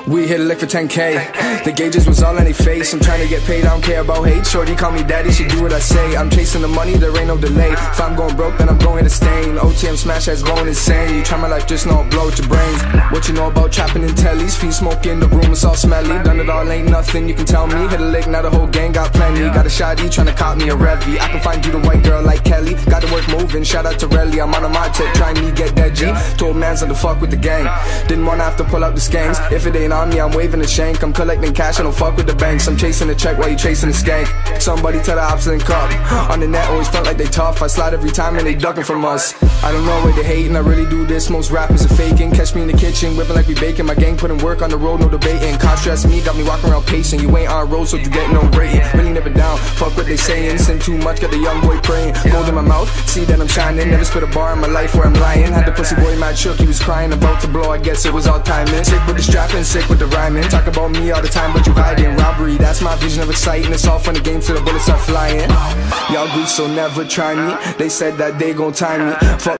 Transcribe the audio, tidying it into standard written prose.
We hit a lick for 10K. The gauges was all in their face. I'm trying to get paid, I don't care about hate. Shorty call me daddy, she do what I say. I'm chasing the money, there ain't no delay. If I'm going broke, then I'm going to stain. OTM smash that's going insane. You try my life, just know I'll blow out your brains. What you know about trapping in tellies? Fiend smoking, the room is all smelly. Done it all, ain't nothing you can tell me. Hit a lick, now the whole gang got plenty. Got a shotty, tryna cop me a Revy. I can find you the white girl like Kelly. Got the work moving, shout out to Relly. I'm on a my tip, trying to get that G. Told mans not to fuck with the gang. Didn't wanna have to pull out the skanks. If it ain't on me, I'm waving the shank. I'm collecting cash, I don't fuck with the banks. I'm chasing the check while you chasing the skank. Somebody tell the ops link up. On the net always felt like they tough. I slide every time and they ducking from us. I don't know where they hating, I really do this. Most rappers are faking. Catch me in the kitchen, whipping like we baking. My gang putting work on the road, no debating. Cops stressing me, got me walking around pacing. You ain't on road, so you get no rating. Really never down, fuck what they saying. Sin too much, got the young boy praying. Gold in my mouth, see that I'm shining. Never spit a bar in my life where I'm lying. Had the pussy boy mad shook, he was crying. About to blow, I guess it was all timing. Sick with the strapping, sick with the rhyming. Talk about me all the time, but you hiding. Robbery, that's my vision of exciting. It's all funny games till the bullets are flying. Y'all goose, so never try me. They said that they gon' time me. Fuck